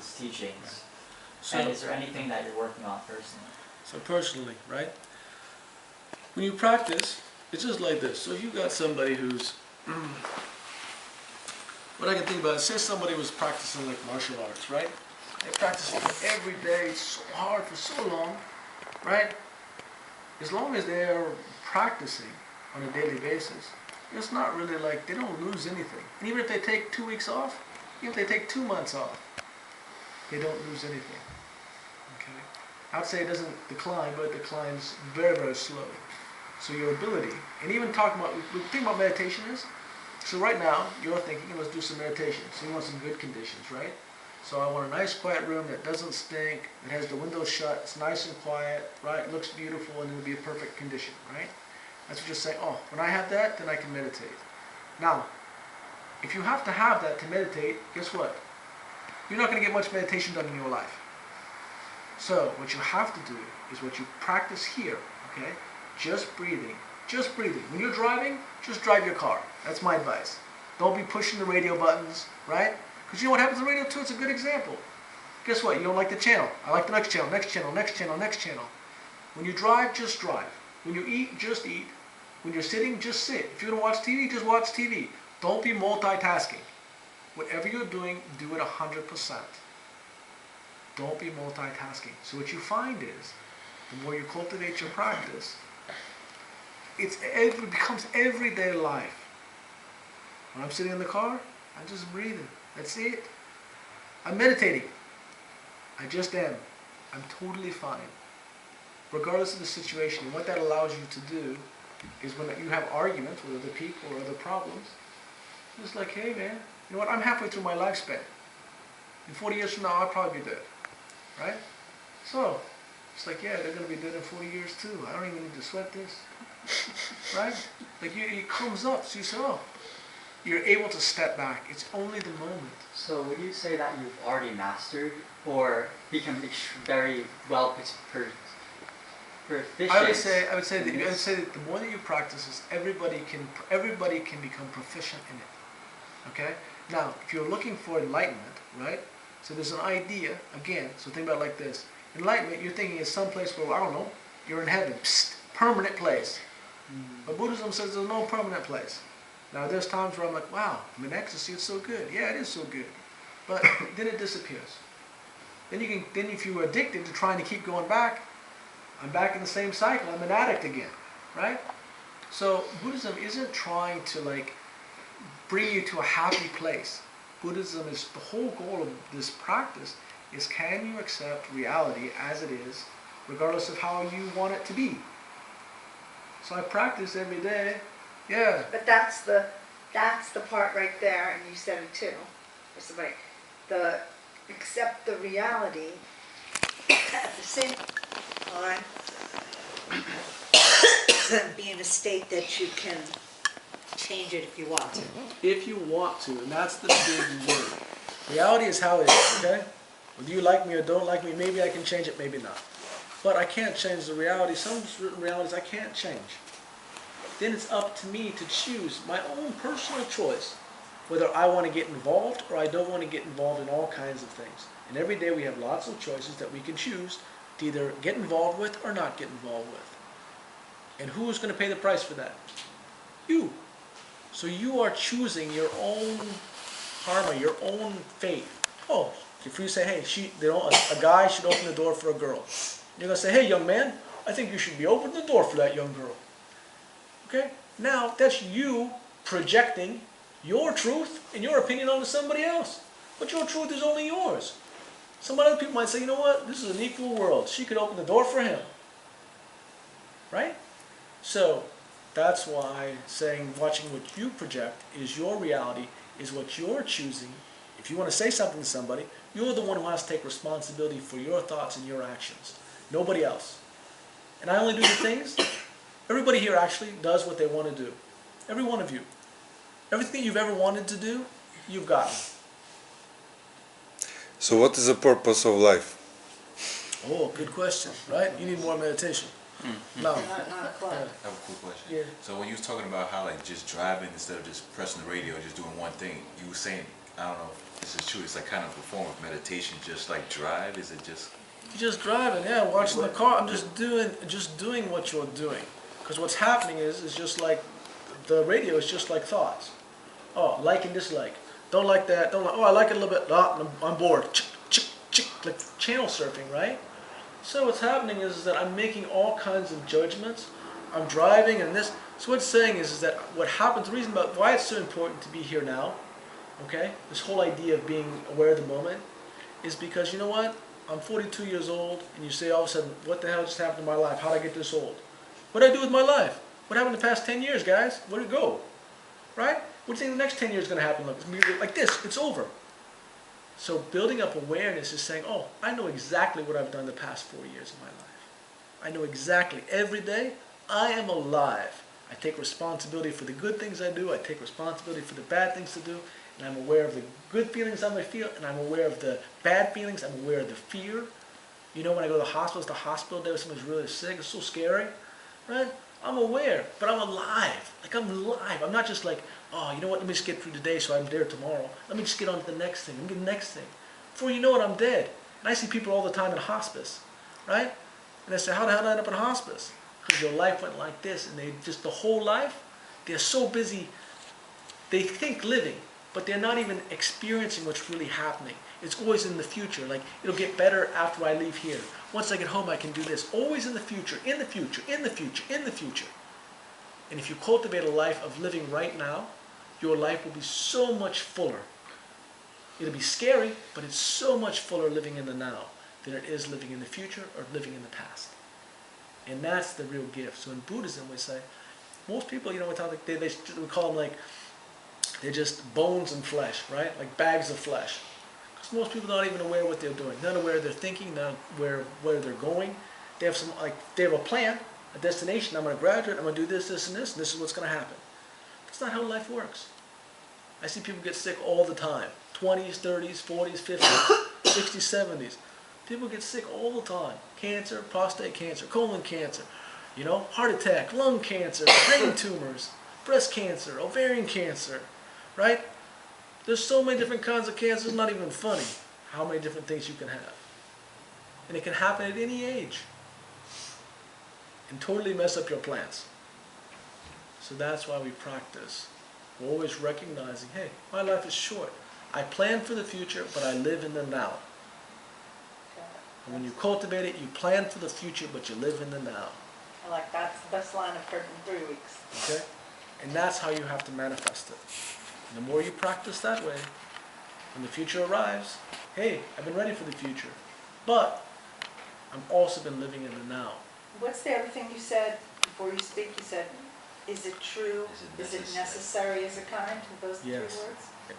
Buddhist teachings. So, And is there anything that you're working on personally? So personally, right? When you practice, it's just like this. So if you got somebody who's, what I can think about is, say somebody was practicing like martial arts, right? They practice it every day, so hard for so long, right? As long as they're practicing on a daily basis, it's not really like, they don't lose anything. And even if they take 2 weeks off, even if they take 2 months off, they don't lose anything. Okay? I would say it doesn't decline, but it declines very, very slowly. So your ability, and even talking about, the thing about meditation is, so right now, you're thinking, let's do some meditation. So you want some good conditions, right? So I want a nice quiet room that doesn't stink, that has the windows shut, it's nice and quiet, right? It looks beautiful, and it'll be a perfect condition, right? That's what you're saying, oh, when I have that, then I can meditate. Now, if you have to have that to meditate, guess what? You're not going to get much meditation done in your life. So what you have to do is what you practice here, okay? Just breathing. Just breathing. When you're driving, just drive your car. That's my advice. Don't be pushing the radio buttons, right? Because you know what happens to the radio too? It's a good example. Guess what? You don't like the channel. I like the next channel, next channel, next channel, next channel. When you drive, just drive. When you eat, just eat. When you're sitting, just sit. If you're going to watch TV, just watch TV. Don't be multitasking. Whatever you're doing, do it 100%. Don't be multitasking. So what you find is, the more you cultivate your practice, it becomes everyday life. When I'm sitting in the car, I'm just breathing. That's it. I'm meditating. I just am. I'm totally fine. Regardless of the situation. And what that allows you to do is when you have arguments with other people or other problems, just like, hey man, you know what, I'm halfway through my lifespan. In 40 years from now, I'll probably be dead. Right? So, it's like, yeah, they're going to be dead in 40 years too. I don't even need to sweat this. Right? Like, it comes up. So you say, oh, you're able to step back. It's only the moment. So would you say that you've already mastered or become very well proficient? I would say that the more that you practice this, everybody can become proficient in it. Okay? Now, if you're looking for enlightenment, right? So there's an idea, again, so think about it like this. Enlightenment, you're thinking is some place where, I don't know, you're in heaven, psst, permanent place. But Buddhism says there's no permanent place. Now there's times where I'm like, wow, I'm in ecstasy, it's so good. Yeah, it is so good. But then it disappears. Then if you were addicted to trying to keep going back, I'm back in the same cycle, I'm an addict again, right? So Buddhism isn't trying to like bring you to a happy place. Buddhism is, the whole goal of this practice is, can you accept reality as it is, regardless of how you want it to be? So I practice every day, yeah. But that's the part right there, and you said it too. It's like the accept the reality at the same time be in a state that you can change it if you want to. If you want to, and that's the big word. Reality is how it is, okay? Whether you like me or don't like me, maybe I can change it, maybe not. But I can't change the reality. Some realities I can't change. Then it's up to me to choose my own personal choice, whether I want to get involved or I don't want to get involved in all kinds of things. And every day we have lots of choices that we can choose to either get involved with or not get involved with. And who's going to pay the price for that? You. So you are choosing your own karma, your own fate. Oh, if you say, hey, a guy should open the door for a girl. You're going to say, hey, young man, I think you should be opening the door for that young girl. Okay? Now, that's you projecting your truth and your opinion onto somebody else. But your truth is only yours. Some other people might say, you know what, this is an equal world. She could open the door for him. Right? So, that's why saying, watching what you project is your reality, is what you're choosing. If you want to say something to somebody, you're the one who has to take responsibility for your thoughts and your actions. Nobody else. And I only do the things, everybody here actually does what they want to do. Every one of you. Everything you've ever wanted to do, you've gotten. So what is the purpose of life? Oh, good question, right? You need more meditation. No. Not a club. I have a cool question. Yeah. So when you was talking about how like just driving instead of just pressing the radio, just doing one thing, you were saying I don't know if this is true, it's like kind of a form of meditation, just like drive, is it just? You're just driving, yeah, watching the car. I'm just doing what you're doing. Because what's happening is just like, the radio is just like thoughts. Oh, like and dislike. Don't like that, don't like, oh, I like it a little bit, oh, I'm bored. Chick, chick, chick, like channel surfing, right? So what's happening is that I'm making all kinds of judgments. I'm driving and this. So what's saying is that what happens, the reason about why it's so important to be here now, okay? This whole idea of being aware of the moment is because, you know what? I'm 42 years old and you say all of a sudden, what the hell just happened to my life? How did I get this old? What did I do with my life? What happened in the past 10 years, guys? Where'd it go? Right? What do you think the next 10 years is going to happen? Like this, it's over. So building up awareness is saying, oh, I know exactly what I've done the past 4 years of my life. I know exactly. Every day, I am alive. I take responsibility for the good things I do. I take responsibility for the bad things to do. And I'm aware of the good feelings I might feel. And I'm aware of the bad feelings. I'm aware of the fear. You know, when I go to the hospital day when someone's really sick, it's so scary. Right? I'm aware, but I'm alive. Like I'm alive. I'm not just like, oh, you know what, let me just get through today so I'm there tomorrow. Let me just get on to the next thing. Let me get the next thing. Before you know it, I'm dead. And I see people all the time in hospice, right? And I say, how the hell did I end up in hospice? Because your life went like this, and they just, the whole life, they're so busy, they think living, but they're not even experiencing what's really happening. It's always in the future, like it'll get better after I leave here. Once I get home, I can do this. Always in the future, in the future, in the future, in the future. And if you cultivate a life of living right now, your life will be so much fuller. It'll be scary, but it's so much fuller living in the now than it is living in the future or living in the past. And that's the real gift. So in Buddhism, we say, most people, you know, we call them like, they're just bones and flesh, right? Like bags of flesh. Because most people are not even aware of what they're doing. Not aware of their thinking, not aware of where they're going. They have they have a plan, a destination. I'm going to graduate, I'm going to do this, this, and this is what's going to happen. That's not how life works. I see people get sick all the time. 20s, 30s, 40s, 50s, 60s, 70s. People get sick all the time. Cancer, prostate cancer, colon cancer, you know, heart attack, lung cancer, brain tumors, breast cancer, ovarian cancer, right? There's so many different kinds of cancer, it's not even funny how many different things you can have. And it can happen at any age and totally mess up your plans. So that's why we practice. We're always recognizing, hey, my life is short. I plan for the future, but I live in the now. And when you cultivate it, you plan for the future, but you live in the now. I like that's the best line I've heard in 3 weeks. Okay? And that's how you have to manifest it. And the more you practice that way, when the future arrives, hey, I've been ready for the future. But I've also been living in the now. What's the other thing you said before you speak? You said, is it true? Is it necessary as a kind? Those three Yes. words? Yes.